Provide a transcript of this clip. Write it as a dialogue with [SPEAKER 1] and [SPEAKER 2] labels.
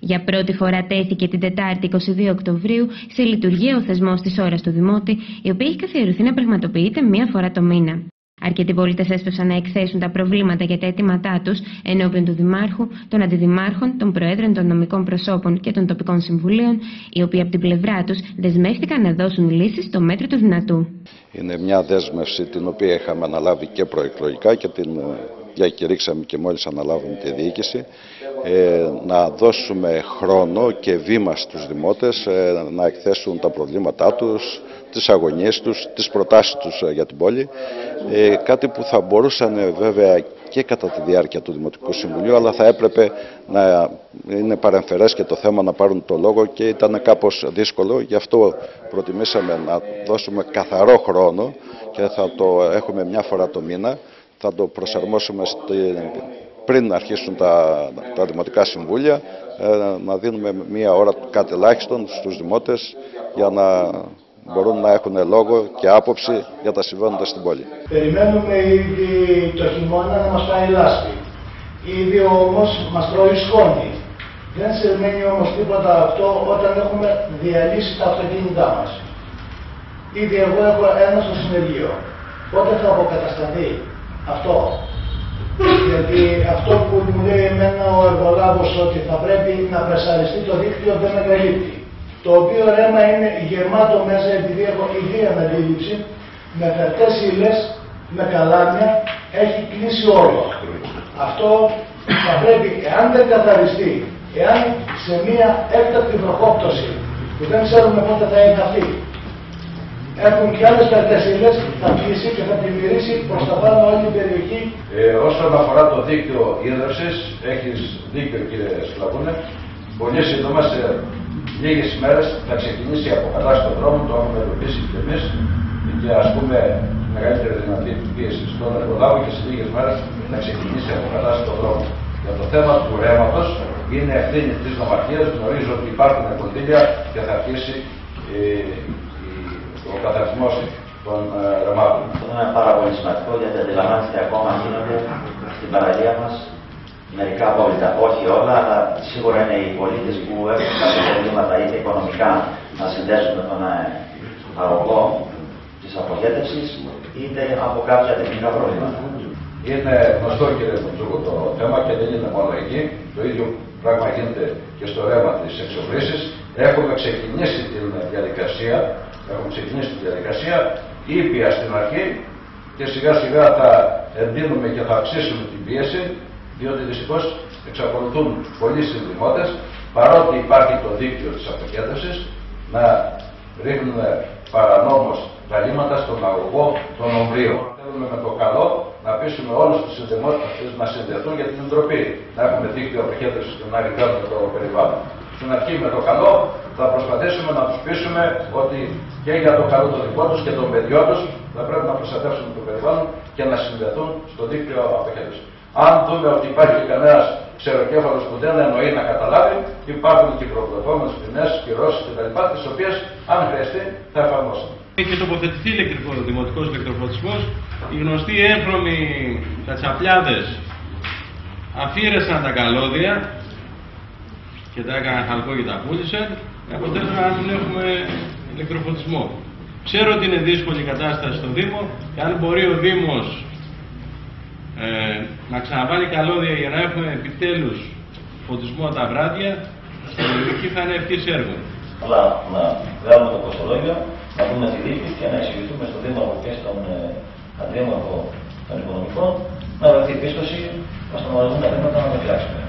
[SPEAKER 1] Για πρώτη φορά τέθηκε την Τετάρτη 22 Οκτωβρίου σε λειτουργία ο θεσμός της ώρας του Δημότη, η οποία έχει καθιερωθεί να πραγματοποιείται μία φορά το μήνα. Αρκετοί πολίτες έσπευσαν να εκθέσουν τα προβλήματα και τα αιτήματά τους ενώπιον του Δημάρχου, των Αντιδημάρχων, των Προέδρων των νομικών προσώπων και των τοπικών συμβουλίων, οι οποίοι από την πλευρά τους δεσμεύτηκαν να δώσουν λύσεις στο μέτρο του δυνατού.
[SPEAKER 2] Είναι μια δέσμευση την οποία είχαμε αναλάβει και προεκλογικά και την διακηρύξαμε και μόλις αναλάβουμε τη διοίκηση, να δώσουμε χρόνο και βήμα στους δημότες να εκθέσουν τα προβλήματά τους, τις αγωνίες τους, τις προτάσεις τους για την πόλη. Κάτι που θα μπορούσαν βέβαια και κατά τη διάρκεια του Δημοτικού Συμβουλίου, αλλά θα έπρεπε να είναι παρεμφερές και το θέμα να πάρουν το λόγο και ήταν κάπως δύσκολο. Γι' αυτό προτιμήσαμε να δώσουμε καθαρό χρόνο και θα το έχουμε μια φορά το μήνα. Θα το προσαρμόσουμε πριν αρχίσουν τα Δημοτικά Συμβούλια, να δίνουμε μία ώρα κάτι ελάχιστον στους δημότες για να μπορούν να έχουν λόγο και άποψη για τα συμβαίνοντα στην πόλη.
[SPEAKER 3] Περιμένουμε ήδη το χειμώνα να μας πάει λάσπη. Ήδη όμως μας τρώει σκόνη. Δεν σημαίνει όμως τίποτα αυτό όταν έχουμε διαλύσει τα αυτοκίνητά μας. Ήδη εγώ έχω ένα στο συνεργείο. Πότε θα αποκατασταθεί αυτό? Γιατί αυτό που μου λέει εμένα ο εργολάβος ότι θα πρέπει να πρεσαριστεί το δίκτυο δεν με καλύπτει. Το οποίο ρέμα είναι γεμάτο μέσα, επειδή έχω υγεία αντίληψη, με φερτές ύλες, με καλάμια, έχει κλείσει όλο. Αυτό θα πρέπει, εάν δεν καθαριστεί, εάν σε μία έκτακτη βροχόπτωση, που δεν ξέρουμε πότε θα είναι αυτή, έχουν και άλλες φερτές ύλες, θα κλείσει και θα πλημμυρίσει προς τα πάνω όλη την περιοχή.
[SPEAKER 4] Όσον αφορά το δίκτυο ίδρευσης, έχεις δίκιο κύριε Σκλαβούνε, πολύ σύντομα σε λίγες ημέρες θα ξεκινήσει η αποκατάσταση των δρόμων, το έχουμε εντοπίσει και εμείς και ας πούμε μεγαλύτερη δυνατή πίεση στον εργολάβο και σε λίγες μέρες θα ξεκινήσει η αποκατάσταση των δρόμων. Για το θέμα του ρέματος είναι ευθύνη της νομαρχίας, γνωρίζω ότι υπάρχουν κονδύλια και θα αρχίσει ο καθαρισμός των ρεμάτων.
[SPEAKER 5] Αυτό είναι πάρα πολύ σημαντικό γιατί αντιλαμβάνεστε ακόμα γίνονται στην παραλία μας μερικά απόβλητα. Όχι όλα, αλλά σίγουρα είναι οι πολίτες που έχουν κάποια προβλήματα είτε οικονομικά να συνδέσουν με τον αγωγό της αποχέτευσης, είτε από κάποια τεχνικά προβλήματα.
[SPEAKER 4] Είναι γνωστό κύριε Μουτζούκο το θέμα και δεν είναι μόνο εκεί. Το ίδιο πράγμα γίνεται και στο ρέμα της εξοπλίσης. Έχουμε ξεκινήσει τη διαδικασία, ήπια στην αρχή και σιγά σιγά θα εντείνουμε και θα αυξήσουμε την πίεση, διότι δυστυχώς εξακολουθούν πολλοί συνδημότες, παρότι υπάρχει το δίκτυο της αποχέτευσης, να ρίχνουν παρανόμως τα λίμματα στον αγωγό των ομβρίων. Θέλουμε με το καλό να πείσουμε όλους τους συνδημότες να συνδεθούν για την ντροπή, να έχουμε δίκτυο αποχέτευσης και να ρηπαίνουμε το περιβάλλον. Στην αρχή με το καλό θα προσπαθήσουμε να τους πείσουμε ότι και για το καλό το δικό τους και των παιδιών τους θα πρέπει να προστατεύσουν το περιβάλλον και να συνδεθούν στο δίκτυο αποχέτευσης. Αν δούμε ότι υπάρχει κανένας ξεροκέφαλος που δεν εννοεί να καταλάβει, υπάρχουν και προβλεπόμενες ποινές, κυρώσεις κτλ. Τις οποίες, αν χρειαστεί, θα εφαρμόσουμε.
[SPEAKER 6] Έχει τοποθετηθεί δημοτικός ηλεκτροφωτισμός. Οι γνωστοί έγχρωμοι κατσαπλιάδες αφήρεσαν τα καλώδια και τα έκαναν χαλκό και τα πούλησαν. Αποτέλεσμα να μην έχουμε ηλεκτροφωτισμό. Ξέρω ότι είναι δύσκολη η κατάσταση στο Δήμο και αν μπορεί ο Δήμος να ξαναβάλει καλώδια για να έχουμε επιτέλους φωτισμό τα βράδια, στην περιοχή θα είναι ευθύς έργο.
[SPEAKER 5] Αλλά να βγάλουμε το κοστολόγιο, να δούμε τη διοίκηση και να εξηγηθούμε στον Δήμαρχο και στον Αντιδήμαρχο των Οικονομικών να βρεθεί πίστοση ώστε να δούμε τα θέματα να τα φυλάξουμε.